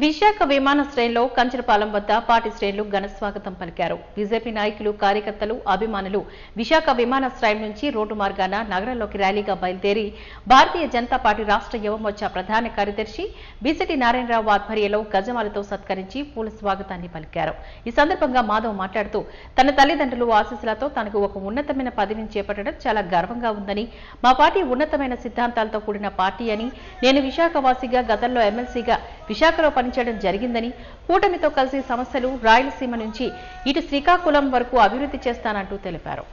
విశాఖ విమానాశ్రయంలో కంచరపాలెం వద్ద పార్టీ శ్రేణులు ఘన స్వాగతం పలికారు. బీజేపీ నాయకులు, కార్యకర్తలు, అభిమానులు విశాఖ విమానాశ్రయం నుంచి రోడ్డు మార్గాన నగరంలోకి ర్యాలీగా బయలుదేరి భారతీయ జనతా పార్టీ రాష్ట్ర యువమోర్చా ప్రధాన కార్యదర్శి బీసీటీ నారాయణరావు ఆధ్వర్యంలో గజమాలతో సత్కరించి పూల స్వాగతాన్ని పలికారు. ఈ సందర్భంగా మాధవ్ మాట్లాడుతూ తన తల్లిదండ్రులు ఆశీస్సులతో తనకు ఒక ఉన్నతమైన పదవిని చేపట్టడం చాలా గర్వంగా ఉందని, మా పార్టీ ఉన్నతమైన సిద్ధాంతాలతో కూడిన పార్టీ అని, నేను విశాఖవాసిగా గతంలో ఎమ్మెల్సీగా విశాఖలో పనిచేయడం జరిగిందని, కూటమితో కలిసి సమస్యలు రాయలసీమ నుంచి ఇటు శ్రీకాకుళం వరకు అభివృద్ధి చేస్తానంటూ తెలిపారు.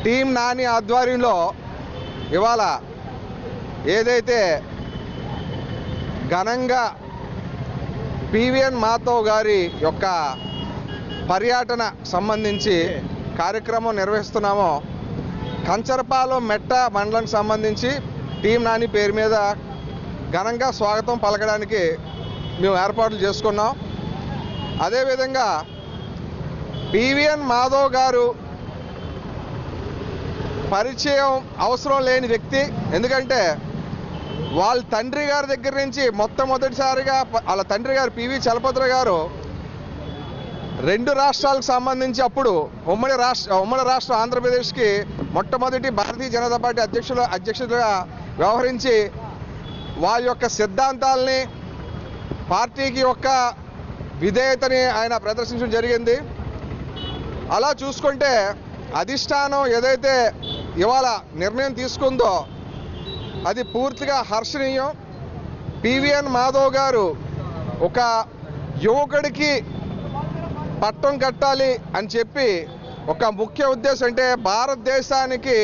టీం నాని ఆధ్వర్యంలో ఇవాళ ఏదైతే ఘనంగా పివిఎన్ మాధవ్ గారి యొక్క పర్యటన సంబంధించి కార్యక్రమం నిర్వహిస్తున్నామో, కంచరపాలెం మెట్ట మండలానికి సంబంధించి టీం నాని పేరు మీద ఘనంగా స్వాగతం పలకడానికి మేము ఏర్పాట్లు చేసుకున్నాం. అదేవిధంగా పివిఎన్ మాధవ్ గారు పరిచయం అవసరం లేని వ్యక్తి. ఎందుకంటే వాళ్ళ తండ్రి గారి దగ్గర నుంచి మొట్టమొదటిసారిగా వాళ్ళ తండ్రి గారు పివి చలపతిర గారు 2 రాష్ట్రాలకు సంబంధించి అప్పుడు ఉమ్మడి రాష్ట్రం ఆంధ్రప్రదేశ్కి మొట్టమొదటి భారతీయ జనతా పార్టీ అధ్యక్షుడిగా వ్యవహరించి వాళ్ళ యొక్క సిద్ధాంతాలని, పార్టీకి యొక్క విధేయతని ఆయన ప్రదర్శించడం జరిగింది. అలా చూసుకుంటే అధిష్టానం ఏదైతే ఇవాళ నిర్ణయం తీసుకుందో అది పూర్తిగా హర్షణీయం. పివిఎన్ మాధవ్ గారు ఒక యువకుడికి పట్టం కట్టాలి అని చెప్పి ఒక ముఖ్య ఉద్దేశం, అంటే భారతదేశానికి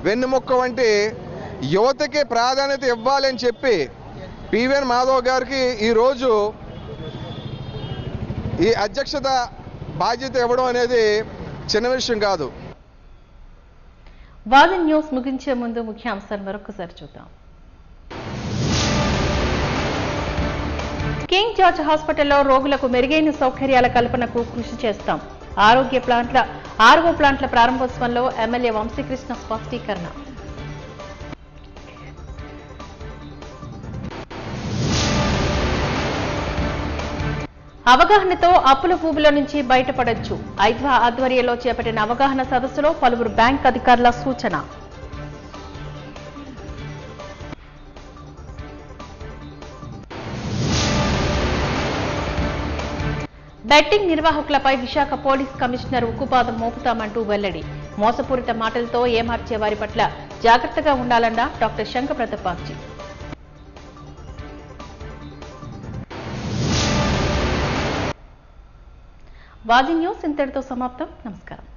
వెన్నెముక్క వంటి యువతకి ప్రాధాన్యత ఇవ్వాలి అని చెప్పి పివిఎన్ మాధవ్ గారికి ఈరోజు ఈ అధ్యక్షత బాధ్యత ఇవ్వడం అనేది చిన్న విషయం కాదు. వాదన్ న్యూస్ ముగించే ముందు ముఖ్యాంశాలు మరొకసారి చూద్దాం. కింగ్ జార్జ్ హాస్పిటల్లో రోగులకు మెరుగైన సౌకర్యాల కల్పనకు కృషి చేస్తాం. ఆర్ఓ ప్లాంట్ల ప్రారంభోత్సవంలో ఎమ్మెల్యే వంశీకృష్ణ స్పష్టీకరణ. అవగాహనతో అప్పుల ఊబిలో నుంచి బయటపడొచ్చు. ఐద్వా ఆధ్వర్యంలో చేపట్టిన అవగాహన సదస్సులో పలువురు బ్యాంక్ అధికారుల సూచన. బెట్టింగ్ నిర్వాహకులపై విశాఖ పోలీస్ కమిషనర్ ఉక్కుపాదం మోపుతామంటూ వెల్లడి. మోసపూరిత మాటలతో ఏమార్చే వారి పట్ల జాగ్రత్తగా ఉండాలన్న డాక్టర్ శంకరప్రతాప్జీ. వాజీ న్యూస్ ఇంతటితో సమాప్తం. నమస్కారం.